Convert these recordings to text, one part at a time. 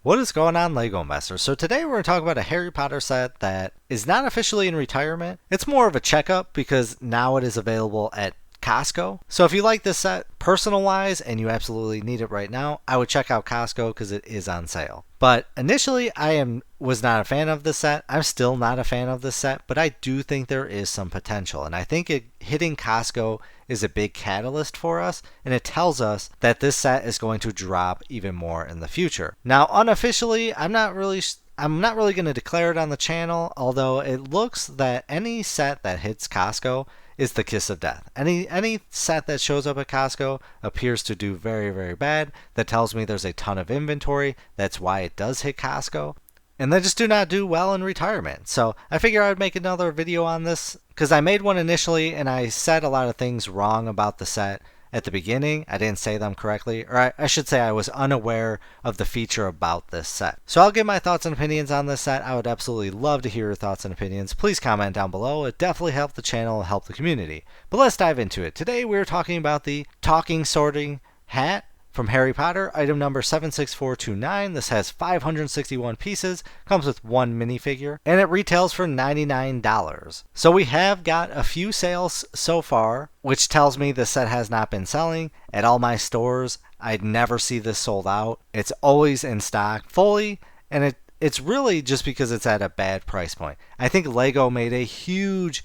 What is going on, LEGO investors? So today we're going to talk about a Harry Potter set that is not officially in retirement. It's more of a checkup because now it is available at Costco. So if you like this set personal wise and you absolutely need it right now, I would check out Costco because it is on sale. But initially was not a fan of this set. I'm still not a fan of this set, but I do think there is some potential. And I think hitting Costco is a big catalyst for us, and it tells us that this set is going to drop even more in the future. Now, unofficially, I'm not really going to declare it on the channel, although it looks that any set that hits Costco is the kiss of death. Any set that shows up at Costco appears to do very, very bad. That tells me there's a ton of inventory. That's why it does hit Costco. And they just do not do well in retirement. So I figure I would make another video on this because I made one initially and I said a lot of things wrong about the set at the beginning. I didn't say them correctly, or I should say I was unaware of the feature about this set. So I'll give my thoughts and opinions on this set. I would absolutely love to hear your thoughts and opinions. Please comment down below. It definitely helps the channel and help the community. But let's dive into it. Today we're talking about the talking sorting hat from Harry Potter, item number 76429. This has 561 pieces, comes with one minifigure, and it retails for $99. So we have got a few sales so far, which tells me the set has not been selling. At all my stores, I'd never see this sold out. It's always in stock fully, and it's really just because it's at a bad price point. I think LEGO made a huge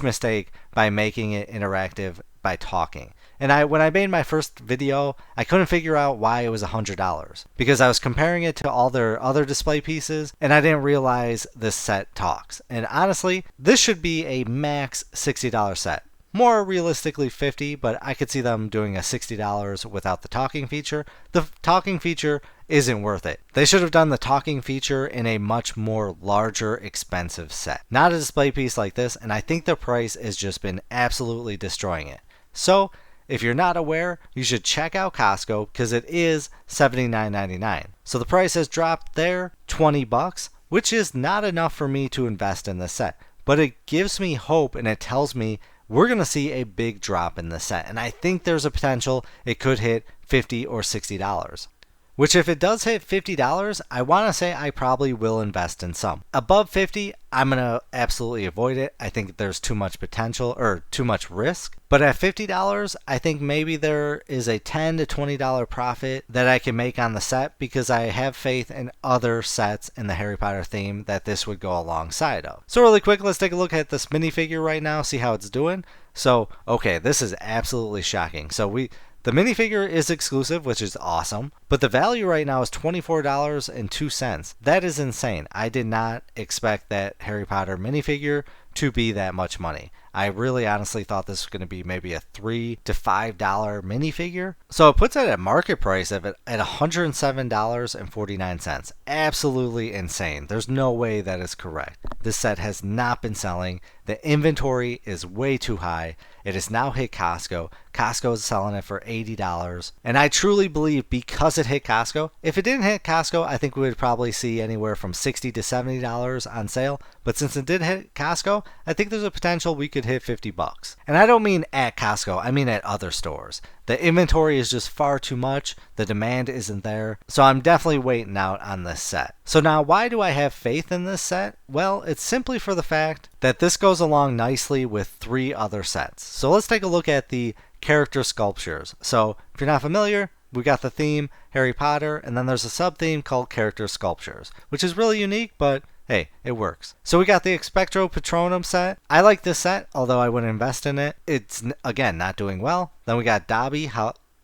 mistake by making it interactive by talking. And when I made my first video, I couldn't figure out why it was $100 because I was comparing it to all their other display pieces and I didn't realize this set talks. And honestly, this should be a max $60 set. More realistically $50, but I could see them doing a $60 without the talking feature. The talking feature isn't worth it. They should have done the talking feature in a much more larger, expensive set. Not a display piece like this, and I think the price has just been absolutely destroying it. So, if you're not aware, you should check out Costco because it is $79.99. So the price has dropped there $20, which is not enough for me to invest in this set. But it gives me hope and it tells me we're going to see a big drop in this set. And I think there's a potential it could hit $50 or $60. Which if it does hit $50, I want to say I probably will invest in some. Above $50, I'm going to absolutely avoid it. I think there's too much potential or too much risk. But at $50, I think maybe there is a $10 to $20 profit that I can make on the set because I have faith in other sets in the Harry Potter theme that this would go alongside of. So really quick, let's take a look at this minifigure right now, see how it's doing. So, okay, this is absolutely shocking. The minifigure is exclusive, which is awesome, but the value right now is $24.02. That is insane. I did not expect that Harry Potter minifigure to be that much money. I really honestly thought this was going to be maybe a $3 to $5 minifigure. So it puts it at market price of it at $107.49. Absolutely insane. There's no way that is correct. This set has not been selling. The inventory is way too high. It has now hit Costco. Costco is selling it for $80. And I truly believe because it hit Costco, if it didn't hit Costco, I think we would probably see anywhere from $60 to $70 on sale. But since it did hit Costco, I think there's a potential we could hit $50. And I don't mean at Costco, I mean at other stores. The inventory is just far too much. The demand isn't there. So I'm definitely waiting out on this set. So now why do I have faith in this set? Well, it's simply for the fact that this goes along nicely with 3 other sets. So let's take a look at the character sculptures. So if you're not familiar, we got the theme Harry Potter, and then there's a sub-theme called character sculptures, which is really unique, but hey, it works. So we got the Expecto Patronum set. I like this set, although I wouldn't invest in it. It's, again, not doing well. Then we got Dobby,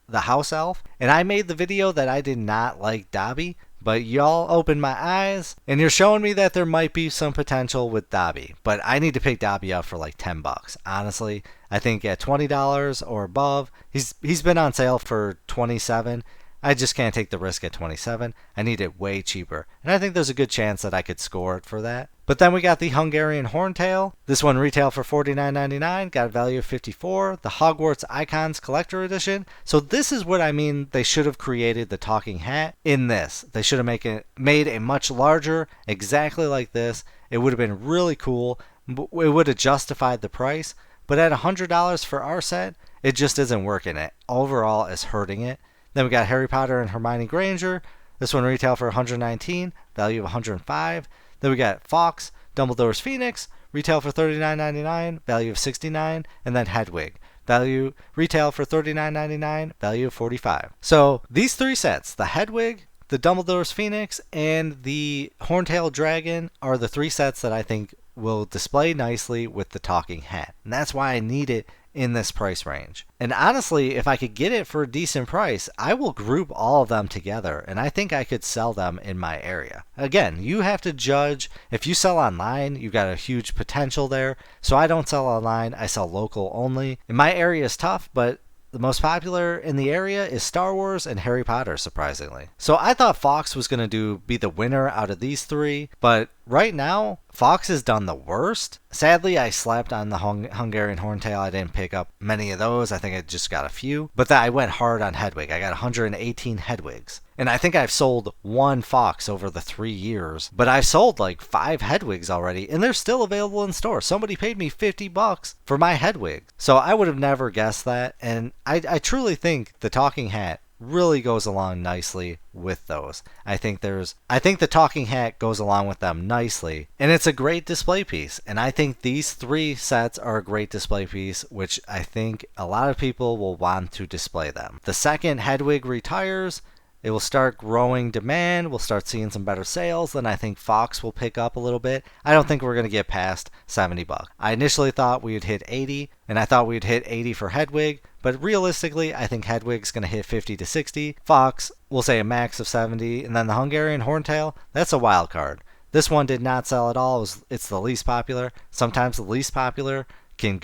the house elf. And I made the video that I did not like Dobby, but y'all opened my eyes, and you're showing me that there might be some potential with Dobby. But I need to pick Dobby up for like $10. Honestly, I think at $20 or above, he's been on sale for $27. I just can't take the risk at $27. I need it way cheaper. And I think there's a good chance that I could score it for that. But then we got the Hungarian Horntail. This one retailed for $49.99, got a value of $54. The Hogwarts Icons Collector Edition. So this is what I mean, they should have created the talking hat in this. They should have made a much larger, exactly like this. It would have been really cool. It would have justified the price. But at $100 for our set, it just isn't working. It overall is hurting it. Then we got Harry Potter and Hermione Granger. This one retail for 119, value of 105. Then we got Fawkes, Dumbledore's Phoenix, retail for $39.99, value of 69, and then Hedwig. Value retail for $39.99, value of 45. So these three sets, the Hedwig, the Dumbledore's Phoenix, and the Horntail Dragon, are the three sets that I think will display nicely with the talking hat. And that's why I need it in this price range. And honestly, if I could get it for a decent price, I will group all of them together, and I think I could sell them in my area. Again, you have to judge. If you sell online, you've got a huge potential there. So I don't sell online, I sell local only. And my area is tough, but the most popular in the area is Star Wars and Harry Potter, surprisingly. So I thought Fawkes was going to be the winner out of these three, but right now, Fawkes has done the worst. Sadly, I slept on the Hungarian Horntail. I didn't pick up many of those. I think I just got a few. But then I went hard on Hedwig. I got 118 Hedwigs. And I think I've sold one Fawkes over the 3 years. But I've sold like 5 Hedwigs already, and they're still available in store. Somebody paid me $50 for my Hedwig. So I would have never guessed that. And I truly think the talking hat really goes along nicely with those. I think the talking hat goes along with them nicely, and it's a great display piece. And I think these three sets are a great display piece, which I think a lot of people will want to display them. The second Hedwig retires, it will start growing demand. We'll start seeing some better sales. Then I think Fawkes will pick up a little bit. I don't think we're going to get past $70. I initially thought we would hit 80, and I thought we'd hit 80 for Hedwig. But realistically, I think Hedwig's going to hit 50 to 60. Fawkes, we'll say a max of 70. And then the Hungarian Horntail, that's a wild card. This one did not sell at all. It's the least popular. Sometimes the least popular can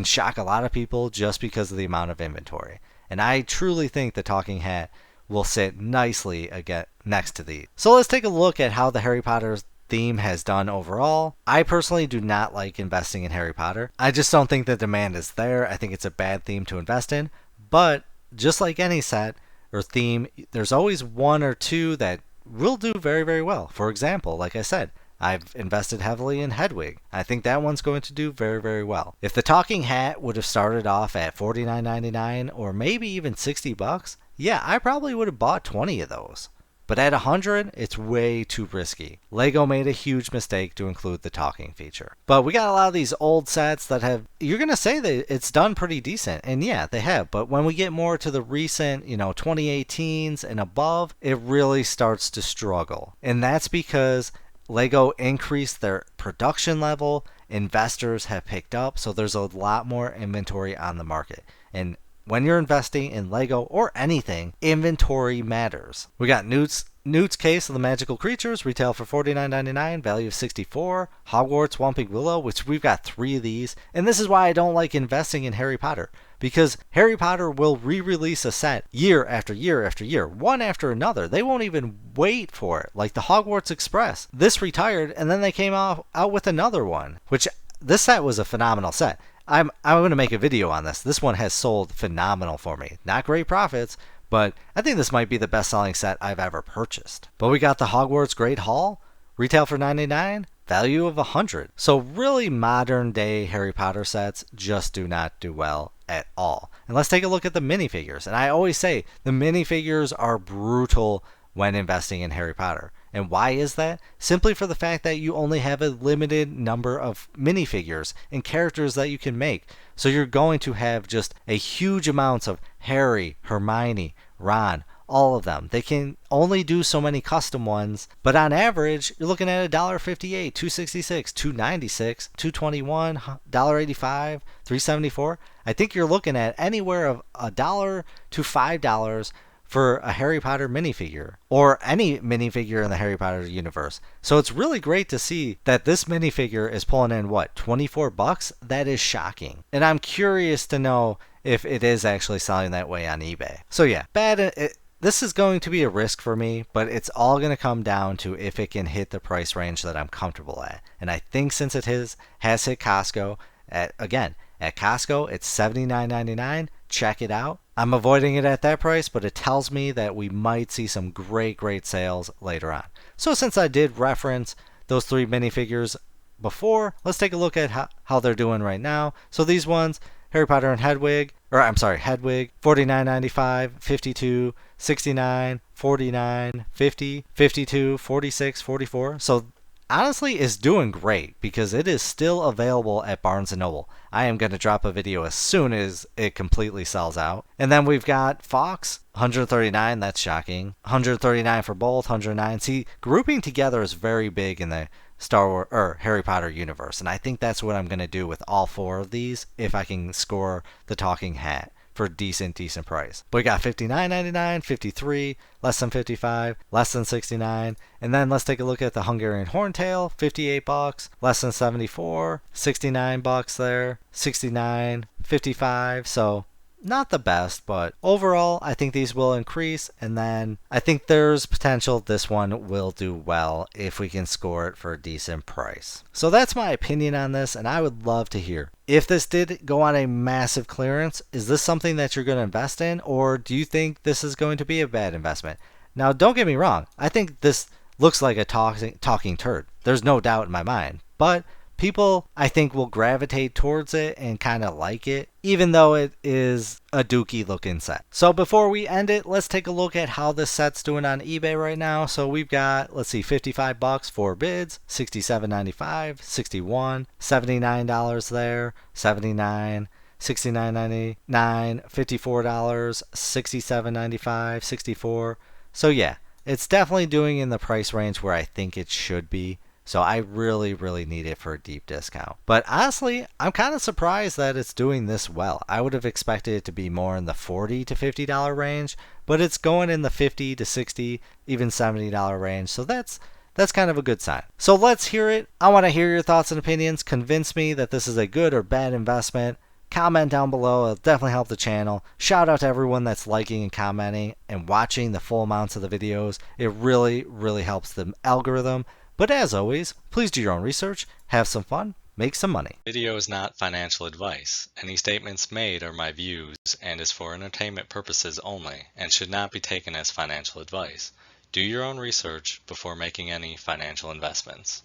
shock a lot of people just because of the amount of inventory. And I truly think the talking hat will sit nicely again next to these. So let's take a look at how the Harry Potter theme has done overall. I personally do not like investing in Harry Potter. I just don't think the demand is there. I think it's a bad theme to invest in. But just like any set or theme, there's always one or two that will do very, very well. For example, like I said, I've invested heavily in Hedwig. I think that one's going to do very, very well. If the talking hat would have started off at $49.99 or maybe even $60, yeah, I probably would have bought 20 of those. But at 100, it's way too risky. Lego made a huge mistake to include the talking feature. But we got a lot of these old sets that have, you're going to say that it's done pretty decent. And yeah, they have. But when we get more to the recent, 2018s and above, it really starts to struggle. And that's because Lego increased their production level. Investors have picked up. So there's a lot more inventory on the market. And when you're investing in Lego or anything, inventory matters. We got Newt's Case of the Magical Creatures, retail for $49.99, value of $64. Hogwarts Whomping Willow, which we've got 3 of these. And this is why I don't like investing in Harry Potter. Because Harry Potter will re-release a set year after year after year, one after another. They won't even wait for it. Like the Hogwarts Express. This retired, and then they came out with another one, which this set was a phenomenal set. I'm going to make a video on this. This one has sold phenomenal for me. Not great profits, but I think this might be the best-selling set I've ever purchased. But we got the Hogwarts Great Hall, retail for $99, value of $100. So really modern-day Harry Potter sets just do not do well at all. And let's take a look at the minifigures. And I always say the minifigures are brutal when investing in Harry Potter. And why is that? Simply for the fact that you only have a limited number of minifigures and characters that you can make. So you're going to have just a huge amounts of Harry, Hermione, Ron, all of them. They can only do so many custom ones, but on average, you're looking at $1.58, $2.66, $2.96, $2.21, $1.85, $3.74. I think you're looking at anywhere of $1 to $5 for a Harry Potter minifigure, or any minifigure in the Harry Potter universe. So it's really great to see that this minifigure is pulling in, $24? That is shocking. And I'm curious to know if it is actually selling that way on eBay. So yeah, this is going to be a risk for me, but it's all going to come down to if it can hit the price range that I'm comfortable at. And I think since it has hit Costco, at Costco, it's $79.99. Check it out. I'm avoiding it at that price, but it tells me that we might see some great sales later on. So since I did reference those 3 minifigures before, let's take a look at how they're doing right now. So these ones, Harry Potter and Hedwig, or I'm sorry, Hedwig, 49.95, 52, 69, 49, 50, 52, 46, 44. So honestly is doing great because it is still available at Barnes & Noble. I am going to drop a video as soon as it completely sells out. And then we've got Fox, 139, that's shocking. 139 for both, 109. See, grouping together is very big in the Star Wars or Harry Potter universe, and I think that's what I'm going to do with all four of these if I can score the talking hat for a decent price. But we got 59.99, 53, less than 55, less than 69, and then let's take a look at the Hungarian Horntail, 58 bucks, less than 74, 69 bucks there, 69, 55. So not the best, but overall, I think these will increase, and then I think there's potential this one will do well if we can score it for a decent price. So that's my opinion on this, and I would love to hear. If this did go on a massive clearance, is this something that you're going to invest in, or do you think this is going to be a bad investment? Now, don't get me wrong, I think this looks like a talking turd. There's no doubt in my mind, but people, I think, will gravitate towards it and kind of like it, even though it is a dookie looking set. So before we end it, let's take a look at how this set's doing on eBay right now. So we've got, let's see, 55 bucks for bids, 67.95, 61, $79 there, 79, 69.99, $54, 67.95, 64. So yeah, it's definitely doing in the price range where I think it should be. So I really need it for a deep discount. But honestly, I'm kind of surprised that it's doing this well. I would have expected it to be more in the $40 to $50 range, but it's going in the $50 to $60, even $70 range. So that's kind of a good sign. So let's hear it. I want to hear your thoughts and opinions. Convince me that this is a good or bad investment. Comment down below. It'll definitely help the channel. Shout out to everyone that's liking and commenting and watching the full amounts of the videos. It really helps the algorithm. But as always, please do your own research, have some fun, make some money. Video is not financial advice. Any statements made are my views and is for entertainment purposes only and should not be taken as financial advice. Do your own research before making any financial investments.